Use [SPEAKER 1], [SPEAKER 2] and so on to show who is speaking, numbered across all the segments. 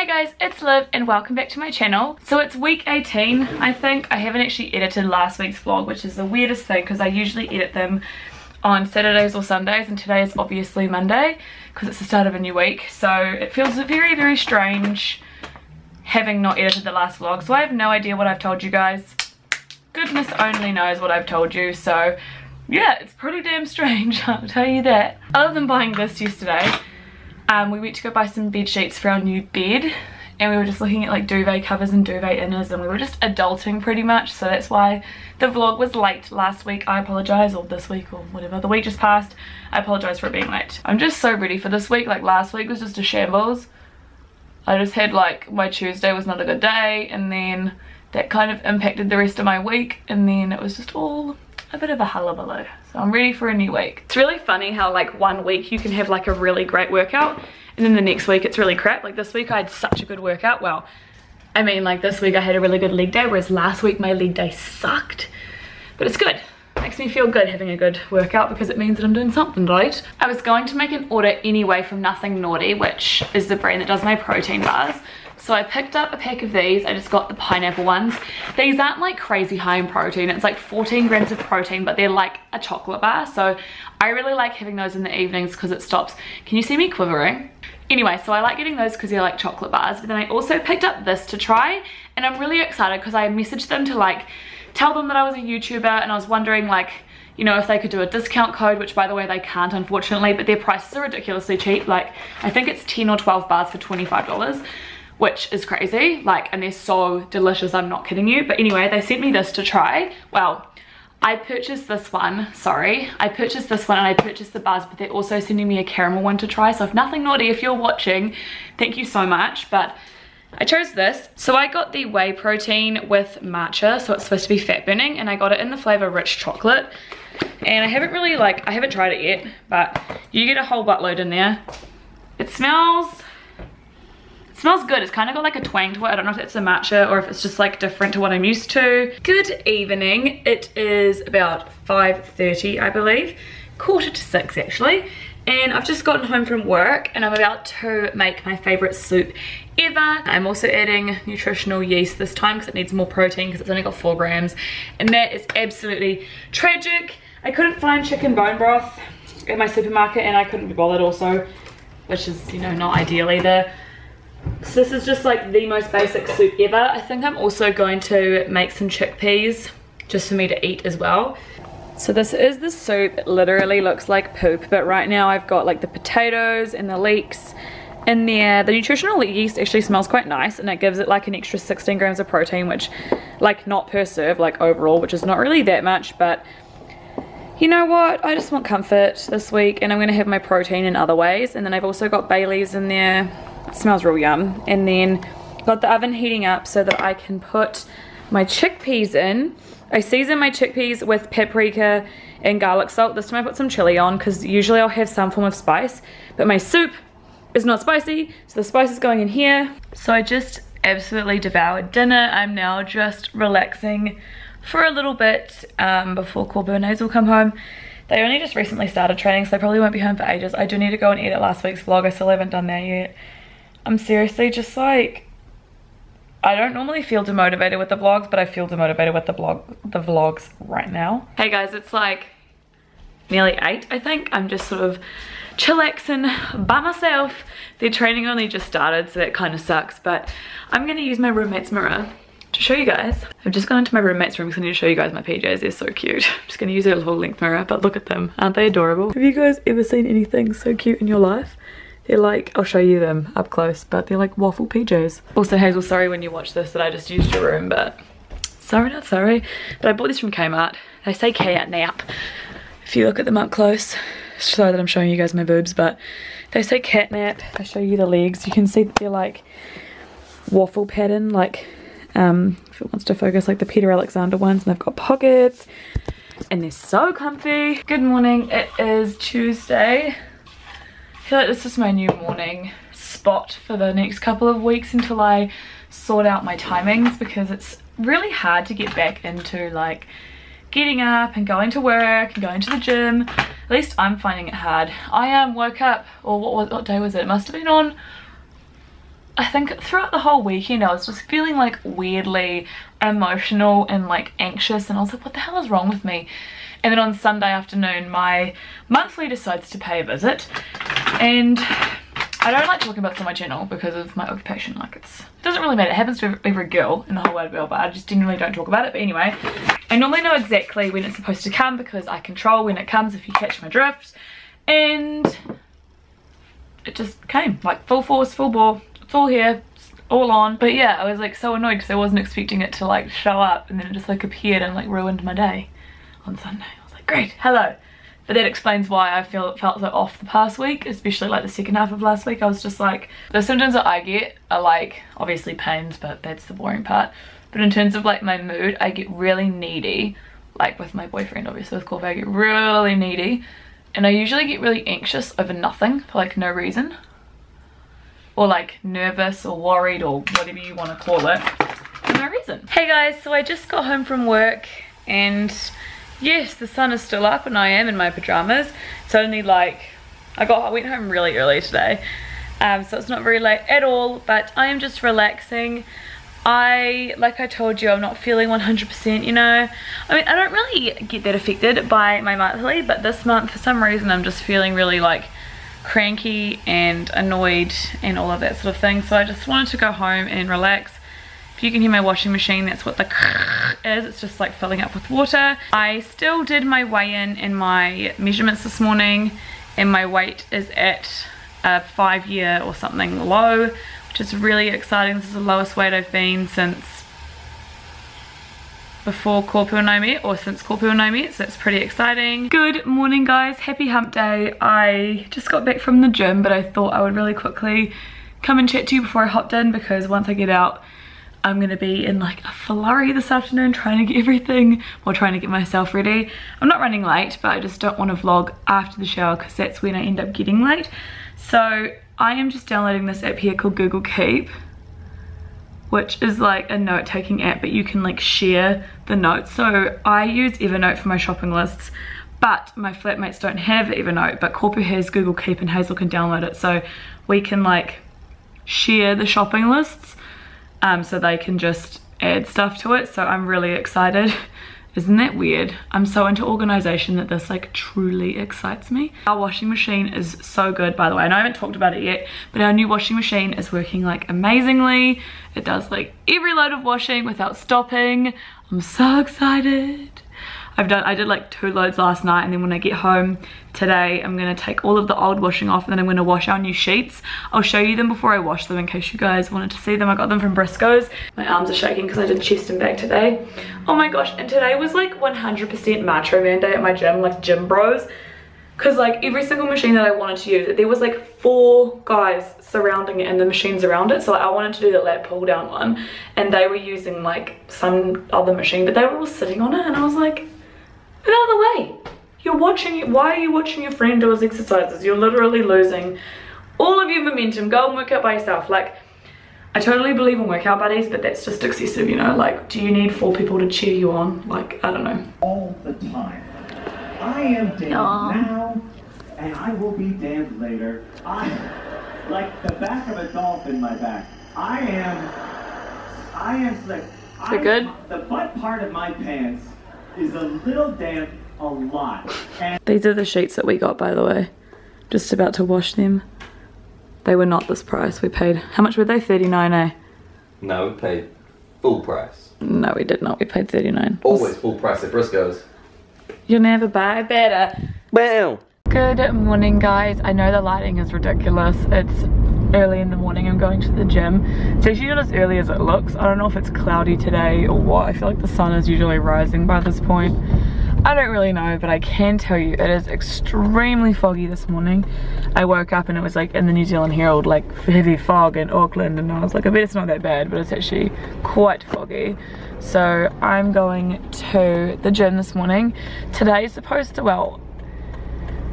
[SPEAKER 1] Hey guys, it's Liv and welcome back to my channel. So it's week 18, I think. I haven't actually edited last week's vlog, which is the weirdest thing because I usually edit them on Saturdays or Sundays, and today is obviously Monday because it's the start of a new week. So it feels very, very strange having not edited the last vlog. So I have no idea what I've told you guys. Goodness only knows what I've told you. So yeah, it's pretty damn strange, I'll tell you that. Other than buying this yesterday, we went to go buy some bed sheets for our new bed, and we were just looking at like duvet covers and duvet inners, and we were just adulting pretty much. So that's why the vlog was late last week. I apologize, or this week, or whatever, the week just passed. I apologize for it being late. I'm just so ready for this week. Like last week was just a shambles. I just had like, my Tuesday was not a good day, and then that kind of impacted the rest of my week, and then it was just all a bit of a hullabaloo. So I'm ready for a new week. It's really funny how like one week you can have like a really great workout and then the next week it's really crap. Like this week I had such a good workout. Well, I mean like this week I had a really good leg day, whereas last week my leg day sucked. But it's good. It makes me feel good having a good workout because it means that I'm doing something right. I was going to make an order anyway from Nothing Naughty, which is the brand that does my protein bars. So I picked up a pack of these. I just got the pineapple ones. These aren't like crazy high in protein. It's like 14 grams of protein, but they're like a chocolate bar. So I really like having those in the evenings because it stops. Can you see me quivering? Anyway, so I like getting those because they're like chocolate bars. But then I also picked up this to try, and I'm really excited because I messaged them to like tell them that I was a YouTuber, and I was wondering like, you know, if they could do a discount code, which by the way they can't unfortunately, but their prices are ridiculously cheap. Like I think it's 10 or 12 bars for $25. Which is crazy, like, and they're so delicious, I'm not kidding you. But anyway, they sent me this to try. Well, I purchased this one, sorry. I purchased this one and I purchased the bars, but they're also sending me a caramel one to try. So if Nothing Naughty, if you're watching, thank you so much. But I chose this. So I got the whey protein with matcha, so it's supposed to be fat burning, and I got it in the flavor rich chocolate. And I haven't really like, I haven't tried it yet, but you get a whole buttload in there. It smells good. It's kind of got like a twang to it. I don't know if it's a matcha or if it's just like different to what I'm used to. Good evening. It is about 5:30, I believe. 5:45 actually. And I've just gotten home from work and I'm about to make my favorite soup ever. I'm also adding nutritional yeast this time because it needs more protein because it's only got 4 grams. And that is absolutely tragic. I couldn't find chicken bone broth at my supermarket, and I couldn't be bothered also, which is, you know, not ideal either. So this is just like the most basic soup ever. I think I'm also going to make some chickpeas just for me to eat as well. So this is the soup. It literally looks like poop, but right now I've got like the potatoes and the leeks in there. The nutritional yeast actually smells quite nice, and it gives it like an extra 16 grams of protein, which like not per serve, like overall, which is not really that much. But you know what, I just want comfort this week, and I'm going to have my protein in other ways. And then I've also got bay leaves in there. It smells real yum. And then got the oven heating up so that I can put my chickpeas in. I season my chickpeas with paprika and garlic salt. This time I put some chili on because usually I'll have some form of spice, but my soup is not spicy, so the spice is going in here. So I just absolutely devoured dinner. I'm now just relaxing for a little bit before Corbernets will come home. They only just recently started training, so they probably won't be home for ages. I do need to go and edit last week's vlog. I still haven't done that yet. I'm seriously just like, I don't normally feel demotivated with the vlogs, but I feel demotivated with the vlogs right now. Hey guys, it's like nearly 8, I think. I'm just sort of chillaxing by myself. Their training only just started, so that kind of sucks, but I'm gonna use my roommate's mirror to show you guys. I've just gone into my roommate's room because I need to show you guys my PJs. They're so cute. I'm just gonna use a little length mirror, but look at them. Aren't they adorable? Have you guys ever seen anything so cute in your life? They're like, I'll show you them up close, but they're like waffle PJs. Also, Hazel, sorry when you watch this that I just used your room, but sorry, not sorry. But I bought these from Kmart. They say catnap if you look at them up close. Sorry that I'm showing you guys my boobs, but they say catnap. I show you the legs. You can see that they're like waffle pattern, like if it wants to focus, like the Peter Alexander ones, and they've got pockets and they're so comfy. Good morning. It is Tuesday. I feel like this is my new morning spot for the next couple of weeks until I sort out my timings, because it's really hard to get back into like getting up and going to work and going to the gym. At least I'm finding it hard. I woke up, or what day was it? It must have been on I think throughout the whole weekend I was just feeling like weirdly emotional and like anxious, and I was like, what the hell is wrong with me? And then on Sunday afternoon my monthly decides to pay a visit, and I don't like talking about this on my channel because of my occupation. Like, it doesn't really matter. It happens to every girl in the whole wide world, but I just generally don't talk about it. But anyway, I normally know exactly when it's supposed to come because I control when it comes, if you catch my drift. And it just came, like full force, full bore. It's all here, it's all on. But yeah, I was like so annoyed because I wasn't expecting it to like show up, and then it just like appeared and like ruined my day on Sunday. I was like, great, hello. But that explains why I felt so off the past week, especially like the second half of last week. I was just like, the symptoms that I get are like obviously pains, but that's the boring part. But in terms of like my mood, I get really needy, like with my boyfriend, obviously with Corvo, I get really needy, and I usually get really anxious over nothing for like no reason, or like nervous or worried or whatever you want to call it for no reason. Hey guys, so I just got home from work, and yes, the sun is still up and I am in my pajamas. It's only like, I went home really early today, so it's not very late at all, but I am just relaxing. Like I told you, I'm not feeling 100%, you know. I mean, I don't really get that affected by my monthly, but this month for some reason I'm just feeling really like cranky and annoyed and all of that sort of thing. So I just wanted to go home and relax. If you can hear my washing machine, that's what the is. It's just like filling up with water. I still did my weigh-in and my measurements this morning, and my weight is at a 5-year or something low, which is really exciting. This is the lowest weight I've been since before Corpo and I met, or since Corpo and I met, so that's pretty exciting. Good morning guys, happy hump day. I just got back from the gym, but I thought I would really quickly come and chat to you before I hopped in, because once I get out I'm gonna be in like a flurry this afternoon trying to get everything, or trying to get myself ready. I'm not running late, but I just don't want to vlog after the shower because that's when I end up getting late. So I am just downloading this app here called Google Keep, which is like a note-taking app, but you can like share the notes. So I use Evernote for my shopping lists, but my flatmates don't have Evernote, but Corpo has Google Keep and Hazel can download it, so we can like share the shopping lists. So they can just add stuff to it. So I'm really excited. Isn't that weird? I'm so into organization that this like truly excites me. Our washing machine is so good, by the way. I know I haven't talked about it yet, but our new washing machine is working like amazingly. It does like every load of washing without stopping. I'm so excited. I did like 2 loads last night, and then when I get home today I'm gonna take all of the old washing off, and then I'm gonna wash our new sheets. I'll show you them before I wash them in case you guys wanted to see them. I got them from Briscoe's. My arms are shaking because I did chest and back today. Oh my gosh, and today was like 100% macho man day at my gym, like gym bros. Because like every single machine that I wanted to use, there was like 4 guys surrounding it and the machines around it. So like, I wanted to do the lat pull down one, and they were using like some other machine, but they were all sitting on it, and I was like, get out of the way. You're watching it. Why are you watching your friend do his exercises? You're literally losing all of your momentum. Go and work out by yourself. Like, I totally believe in workout buddies, but that's just excessive, you know? Like, do you need 4 people to cheer you on? Like, I don't know.
[SPEAKER 2] All the time. I am damned now, and I will be damned later. I, like the back of a dolphin, my back. I am slick.
[SPEAKER 1] Is it good?
[SPEAKER 2] The butt part of my pants is a little damp a lot. And
[SPEAKER 1] these are the sheets that we got, by the way. Just about to wash them. They were not this price. We paid, how much were they? 39, eh?
[SPEAKER 3] No, we paid full price.
[SPEAKER 1] No, we did not. We paid 39.
[SPEAKER 3] Always full price at Briscoe's.
[SPEAKER 1] You'll never buy better.
[SPEAKER 3] Well.
[SPEAKER 1] Good morning, guys. I know the lighting is ridiculous. It's early in the morning. I'm going to the gym. It's actually not as early as it looks. I don't know if it's cloudy today or what. I feel like the sun is usually rising by this point. I don't really know, but I can tell you it is extremely foggy this morning. I woke up and it was like in the New Zealand Herald, like heavy fog in Auckland, and I was like, I bet it's not that bad, but it's actually quite foggy. So I'm going to the gym this morning. Today is supposed to, well,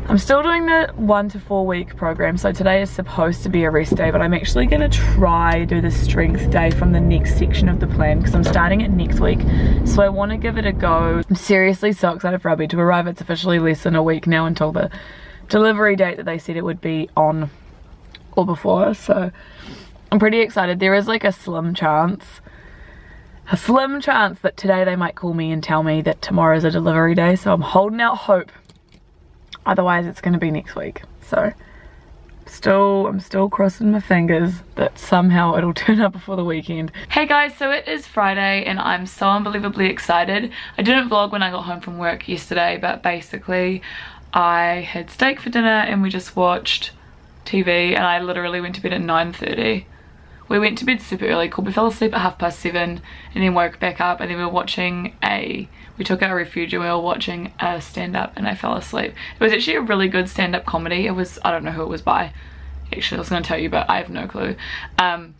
[SPEAKER 1] I'm still doing the 1 to 4 week program, so today is supposed to be a rest day, but I'm actually going to try do the strength day from the next section of the plan because I'm starting it next week, so I want to give it a go. I'm seriously so excited for Robbie to arrive. It's officially less than a week now until the delivery date that they said it would be on or before, so I'm pretty excited. There is like a slim chance that today they might call me and tell me that tomorrow's a delivery day, so I'm holding out hope. Otherwise it's going to be next week. So I'm still crossing my fingers that somehow it'll turn up before the weekend. Hey guys, so it is Friday and I'm so unbelievably excited. I didn't vlog when I got home from work yesterday, but basically I had steak for dinner and we just watched TV, and I literally went to bed at 9:30. We went to bed super early. We fell asleep at 7:30 and then woke back up, and then we took our refuge and we were watching a stand-up and I fell asleep. It was actually a really good stand-up comedy. It was, I don't know who it was by. Actually, I was going to tell you, but I have no clue.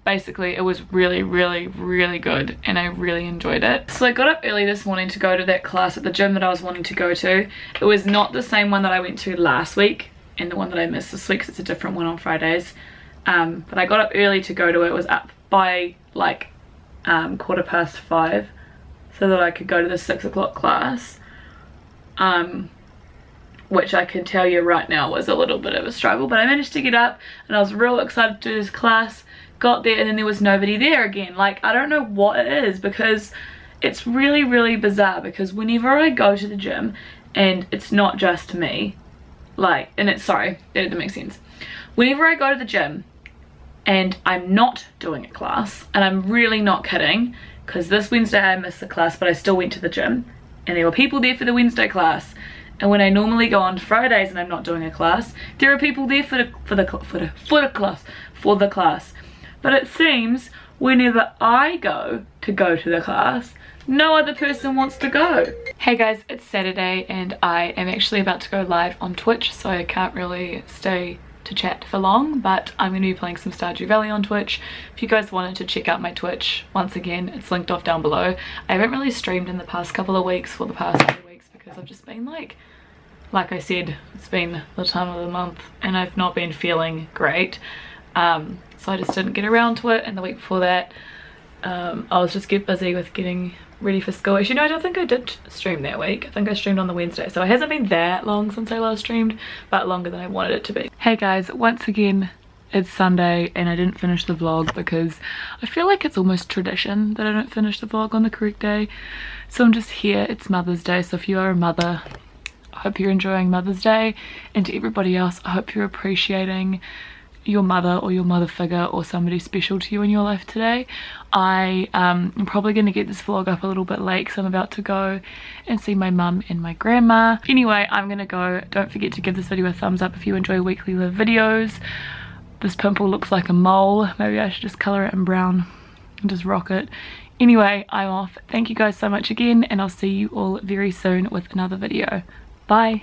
[SPEAKER 1] Basically, it was really, really, really good and I really enjoyed it. So I got up early this morning to go to that class at the gym that I was wanting to go to. It was not the same one that I went to last week and the one that I missed this week, because it's a different one on Fridays. But I got up early to go to it. It was up by like 5:15 so that I could go to the 6 o'clock class, which I can tell you right now was a little bit of a struggle, but I managed to get up and I was real excited to do this class. Got there and then there was nobody there again. Like, I don't know what it is, because it's really, really bizarre, because whenever I go to the gym, and it's not just me, like, and it's, sorry, that didn't make sense. Whenever I go to the gym and I'm not doing a class, and I'm really not kidding, because this Wednesday I missed the class but I still went to the gym and there were people there for the Wednesday class, and when I normally go on Fridays and I'm not doing a class, there are people there for the class. But it seems whenever I go to the class, no other person wants to go. Hey guys, it's Saturday and I am actually about to go live on Twitch, so I can't really stay to chat for long, but I'm going to be playing some Stardew Valley on Twitch. If you guys wanted to check out my Twitch, once again, it's linked off down below. I haven't really streamed in the past couple of weeks, for the past 2 weeks, because I've just been like I said, it's been the time of the month and I've not been feeling great. So I just didn't get around to it, and the week before that I was just busy with getting ready for school. Actually no, I don't think I did stream that week. I think I streamed on the Wednesday, so it hasn't been that long since I last streamed, but longer than I wanted it to be. Hey guys, once again it's Sunday and I didn't finish the vlog because I feel like it's almost tradition that I don't finish the vlog on the correct day. So I'm just here. It's Mother's Day, so if you are a mother, I hope you're enjoying Mother's Day, and to everybody else, I hope you're appreciating your mother or your mother figure or somebody special to you in your life today. I am probably going to get this vlog up a little bit late because I'm about to go and see my mum and my grandma. Anyway, I'm going to go. Don't forget to give this video a thumbs up if you enjoy weekly live videos. This pimple looks like a mole. Maybe I should just colour it in brown and just rock it. Anyway, I'm off. Thank you guys so much again, and I'll see you all very soon with another video. Bye.